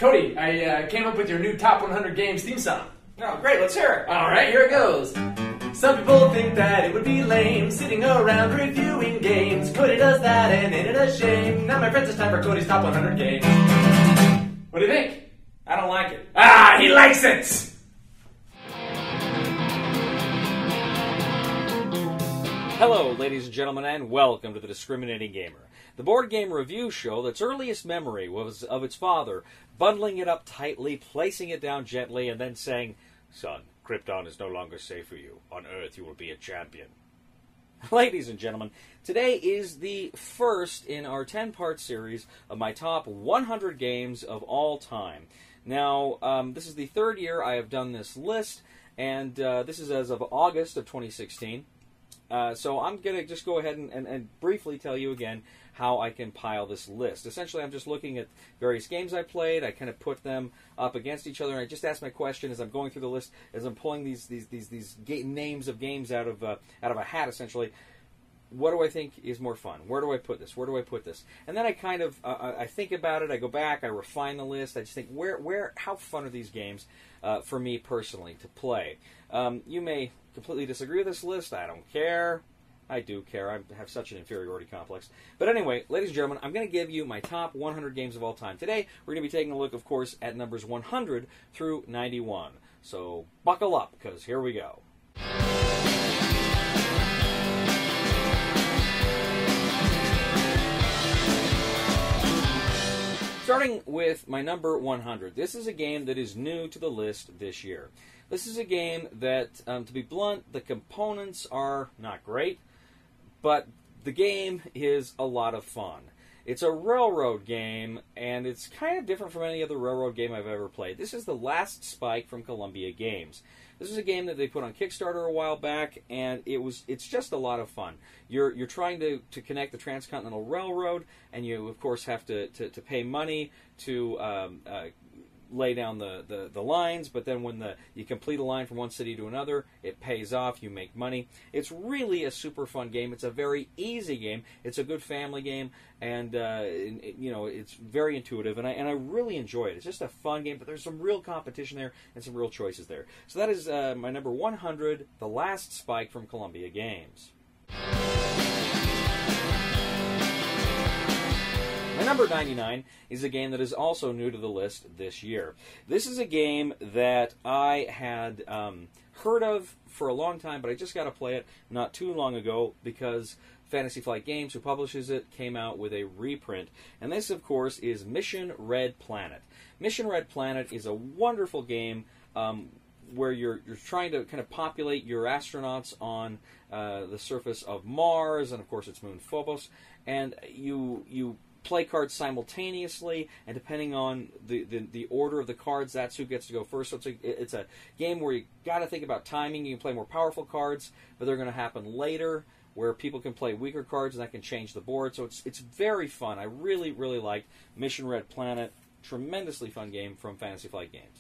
Cody, I came up with your new Top 100 Games theme song. Oh, great, let's hear it. Alright, here it goes. Some people think that it would be lame sitting around reviewing games. Cody does that and ain't it a shame? Now my friends, it's time for Cody's Top 100 Games. What do you think? I don't like it. Ah, he likes it! Hello, ladies and gentlemen, and welcome to The Discriminating Gamer, the board game review show that's earliest memory was of its father bundling it up tightly, placing it down gently, and then saying, "Son, Krypton is no longer safe for you. On Earth, you will be a champion." Ladies and gentlemen, today is the first in our 10-part series of my top 100 games of all time. Now, this is the third year I have done this list, and this is as of August of 2016. So I'm going to just go ahead and briefly tell you again how I compile this list. Essentially, I'm just looking at various games I played. I kind of put them up against each other, and I just ask my question as I'm going through the list, as I'm pulling these names of games out of a hat, essentially. What do I think is more fun? Where do I put this? Where do I put this? And then I kind of I think about it. I go back. I refine the list. I just think how fun are these games for me personally to play? You may completely disagree with this list. I don't care. I do care. I have such an inferiority complex. But anyway, ladies and gentlemen, I'm going to give you my top 100 games of all time. Today, we're going to be taking a look, of course, at numbers 100 through 91. So buckle up, because here we go. Starting with my number 100. This is a game that is new to the list this year. This is a game that, to be blunt, the components are not great, but the game is a lot of fun. It's a railroad game, and it's kind of different from any other railroad game I've ever played. This is The Last Spike from Columbia Games. This is a game that they put on Kickstarter a while back, and it's just a lot of fun. You're trying to connect the Transcontinental Railroad, and you, of course, have to pay money to lay down the lines, but then when you complete a line from one city to another, it pays off, you make money. It's really a super fun game. It's a very easy game. It's a good family game, and it's very intuitive, and I really enjoy it. It's just a fun game, but there's some real competition there and some real choices there. So that is my number 100, The Last Spike from Columbia Games. My number 99 is a game that is also new to the list this year. This is a game that I had heard of for a long time, but I just got to play it not too long ago because Fantasy Flight Games, who publishes it, came out with a reprint. And this, of course, is Mission Red Planet. Mission Red Planet is a wonderful game where you're trying to kind of populate your astronauts on the surface of Mars, and of course its moon Phobos, and you play cards simultaneously, and depending on the order of the cards, that's who gets to go first. So it's a game where you got to think about timing. You can play more powerful cards, but they're going to happen later, where people can play weaker cards, and that can change the board. So it's very fun. I really, really liked Mission Red Planet. Tremendously fun game from Fantasy Flight Games.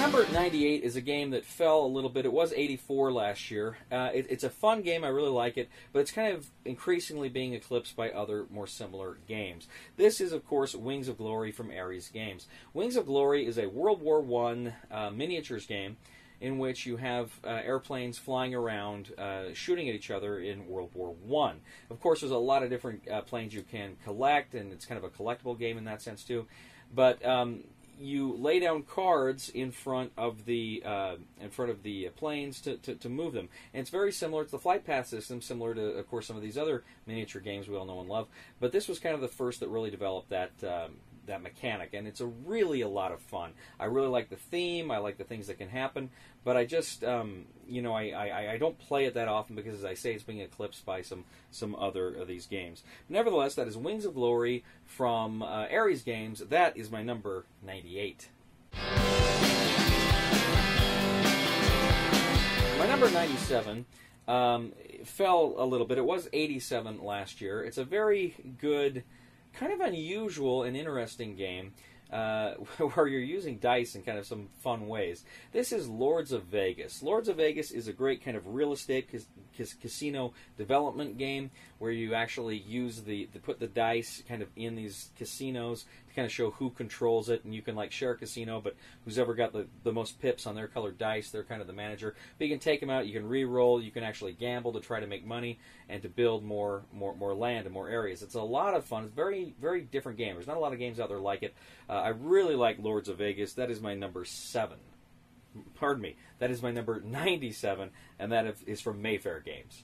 Number 98 is a game that fell a little bit. It was 84 last year. It's a fun game. I really like it, but it's kind of increasingly being eclipsed by other more similar games. This is, of course, Wings of Glory from Abbeys Games. Wings of Glory is a World War I miniatures game in which you have airplanes flying around, shooting at each other in World War I. Of course, there's a lot of different planes you can collect, and it's kind of a collectible game in that sense, too. But you lay down cards in front of the planes to move them, and it's very similar to the flight path system, similar to, of course, some of these other miniature games we all know and love. But this was kind of the first that really developed that mechanic, and it's really a lot of fun. I really like the theme. I like the things that can happen, but I just I don't play it that often because, as I say, it's being eclipsed by some other of these games. Nevertheless, that is Wings of Glory from Abbeys Games. That is my number 98. My number 97 fell a little bit. It was 87 last year. It's a very good, kind of unusual and interesting game where you're using dice in kind of some fun ways. This is Lords of Vegas. Lords of Vegas is a great kind of real estate casino development game where you actually use put the dice kind of in these casinos to kind of show who controls it, and you can like share a casino, but who's ever got the most pips on their colored dice, they're kind of the manager. But you can take them out, you can re-roll, you can actually gamble to try to make money and to build more land and more areas. It's a lot of fun. It's a very, very different game. There's not a lot of games out there like it. I really like Lords of Vegas. That is my number 7. Pardon me. That is my number 97, and that is from Mayfair Games.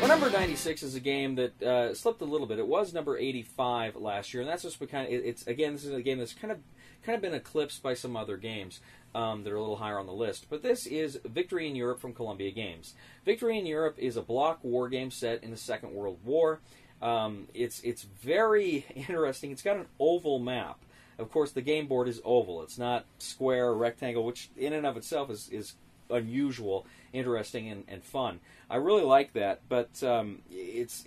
Well, number 96 is a game that slipped a little bit. It was number 85 last year, and that's just kind of. This is a game that's kind of been eclipsed by some other games that are a little higher on the list. But this is Victory in Europe from Columbia Games. Victory in Europe is a block war game set in the Second World War. It's very interesting. It's got an oval map. Of course, the game board is oval. It's not square or rectangle, which in and of itself is unusual, interesting, and fun. I really like that, but it's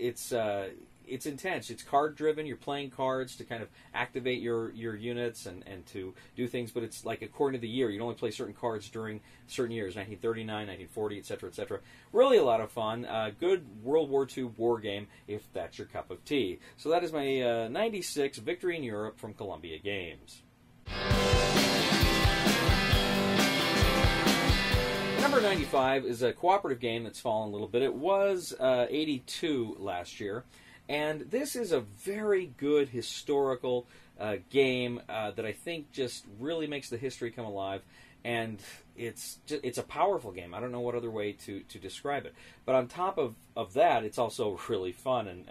intense. It's card driven. You're playing cards to kind of activate your units and to do things, but it's like according to the year. You can only play certain cards during certain years, 1939, 1940, etc., etc. Really a lot of fun. Good World War II war game, if that's your cup of tea. So that is my 96 Victory in Europe from Columbia Games. Number 95 is a cooperative game that's fallen a little bit. It was 82 last year. And this is a very good historical game that I think just really makes the history come alive. And it's a powerful game. I don't know what other way to describe it. But on top of that, it's also really fun and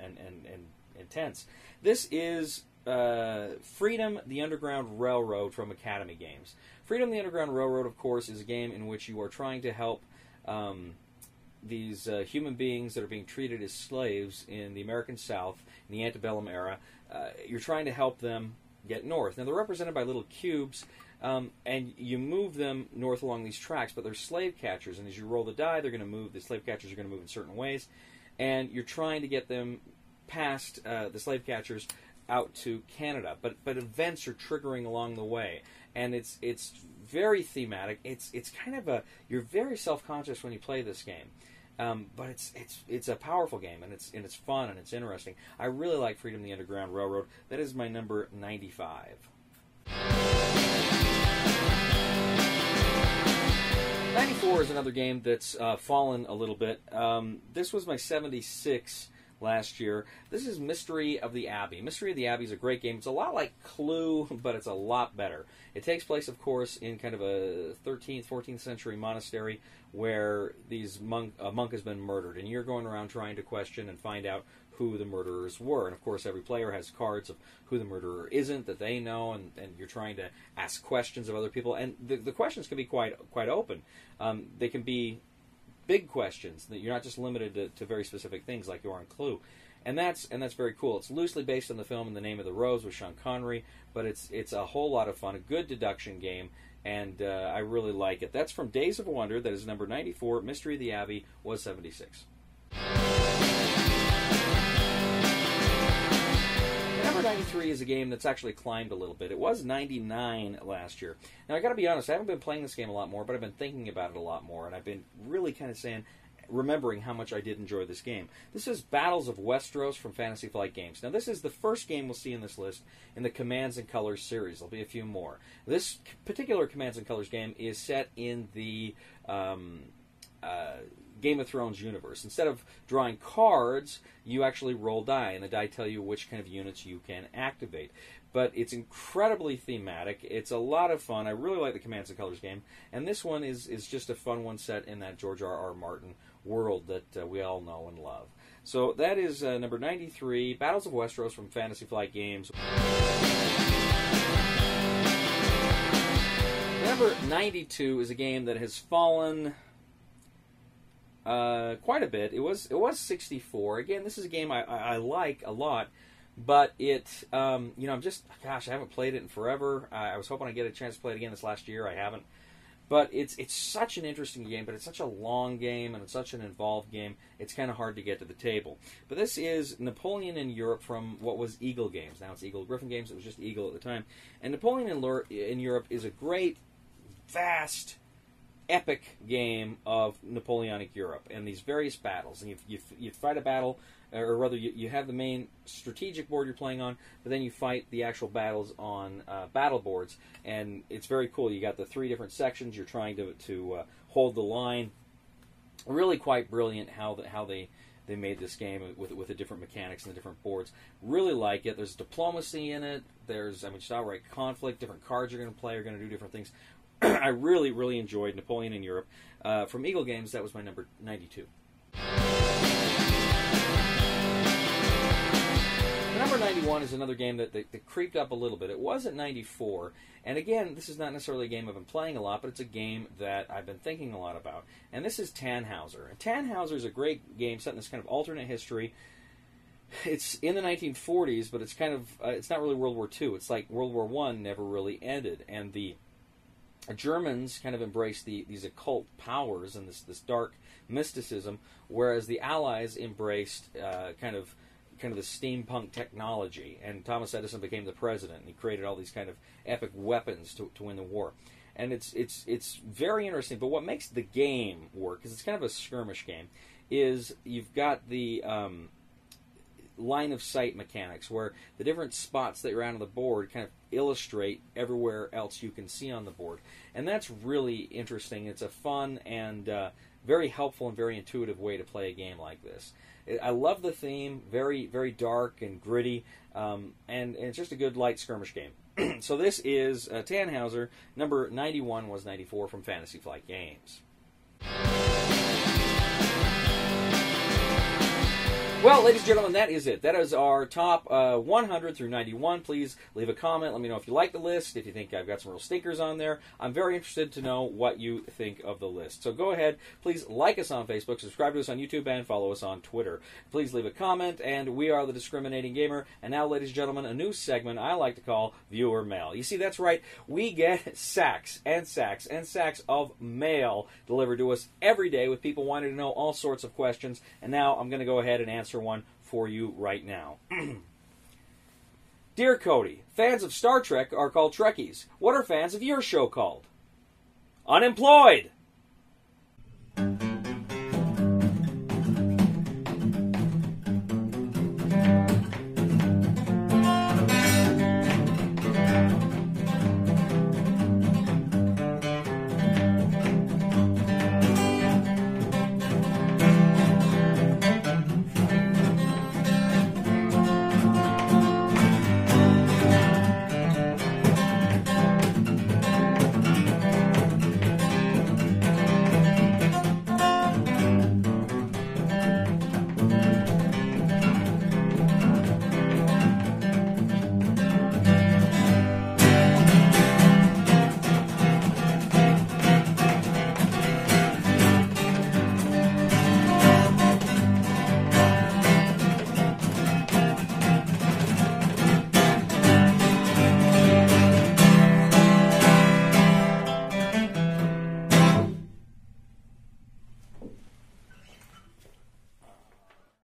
intense. This is Freedom, the Underground Railroad from Academy Games. Freedom, the Underground Railroad, of course, is a game in which you are trying to help these human beings that are being treated as slaves in the American South in the antebellum era. You're trying to help them get north. Now, they're represented by little cubes, and you move them north along these tracks, but they're slave catchers, and as you roll the die, they're going to move. The slave catchers are going to move in certain ways, and you're trying to get them past the slave catchers out to Canada, but events are triggering along the way, and it's very thematic. It's kind of you're very self-conscious when you play this game, but it's a powerful game, and it's fun and it's interesting. I really like Freedom, the Underground Railroad. That is my number 95. 94 is another game that's fallen a little bit. This was my 76 last year. This is Mystery of the Abbey. Mystery of the Abbey is a great game. It's a lot like Clue, but it's a lot better. It takes place, of course, in kind of a 13th, 14th century monastery where a monk has been murdered, and you're going around trying to question and find out who the murderers were. And, of course, every player has cards of who the murderer isn't that they know, and you're trying to ask questions of other people. And the questions can be quite open. They can be big questions that you're not just limited to very specific things like you are in Clue, and that's very cool. It's loosely based on the film In the Name of the Rose with Sean Connery, but it's a whole lot of fun, a good deduction game, and I really like it. That's from Days of Wonder. That is number 94. Mystery of the Abbey was 76. Number 93 is a game that's actually climbed a little bit. It was 99 last year. Now, I got to be honest, I haven't been playing this game a lot more, but I've been thinking about it a lot more, and I've been really kind of remembering how much I did enjoy this game. This is Battles of Westeros from Fantasy Flight Games. Now, this is the first game we'll see in this list in the Commands and Colors series. There'll be a few more. This particular Commands and Colors game is set in the Game of Thrones universe. Instead of drawing cards, you actually roll die, and the die tell you which kind of units you can activate. But it's incredibly thematic. It's a lot of fun. I really like the Commands and Colors game, and this one is just a fun one set in that George R.R. Martin world that we all know and love. So that is number 93, Battles of Westeros from Fantasy Flight Games. Number 92 is a game that has fallen quite a bit. It was 64. Again, this is a game I like a lot, but I haven't played it in forever. I was hoping I'd get a chance to play it again this last year. I haven't. But it's such an interesting game, but it's such a long game, and it's such an involved game, it's kind of hard to get to the table. But this is Napoleon in Europe from what was Eagle Games. Now it's Eagle Griffin Games, it was just Eagle at the time. And Napoleon in Europe is a great, vast, epic game of Napoleonic Europe, and these various battles. And you fight a battle, or rather you have the main strategic board you're playing on, but then you fight the actual battles on battle boards, and it's very cool. You got the 3 different sections. You're trying to hold the line. Really quite brilliant how they made this game with the different mechanics and the different boards. Really like it. There's diplomacy in it. There's just outright conflict. Different cards you're going to play are going to do different things. I really, really enjoyed Napoleon in Europe. From Eagle Games, that was my number 92. Number 91 is another game that creeped up a little bit. It was at 94, and again, this is not necessarily a game I've been playing a lot, but it's a game that I've been thinking a lot about, and this is Tannhauser. And Tannhauser is a great game set in this kind of alternate history. It's in the 1940s, but it's kind of it's not really World War II. It's like World War I never really ended, and the Germans kind of embraced these occult powers and this dark mysticism, whereas the Allies embraced kind of the steampunk technology, and Thomas Edison became the president, and he created all these kind of epic weapons to win the war. And it's very interesting, but what makes the game work, because it's kind of a skirmish game, is you've got the line of sight mechanics, where the different spots that you're on the board kind of illustrate everywhere else you can see on the board. And that's really interesting. It's a fun and very helpful and very intuitive way to play a game like this. I love the theme, very, very dark and gritty, and it's just a good light skirmish game. So this is Tannhauser. Number 91 was 94 from Fantasy Flight Games. Well, ladies and gentlemen, that is it. That is our top 100 through 91. Please leave a comment. Let me know if you like the list, if you think I've got some real stinkers on there. I'm very interested to know what you think of the list. So go ahead. Please like us on Facebook, subscribe to us on YouTube, and follow us on Twitter. Please leave a comment, and we are The Discriminating Gamer. And now, ladies and gentlemen, a new segment I like to call Viewer Mail. You see, that's right. We get sacks and sacks and sacks of mail delivered to us every day with people wanting to know all sorts of questions. And now I'm going to go ahead and answer one for you right now. Dear Cody, fans of Star Trek are called Trekkies. What are fans of your show called? Unemployed!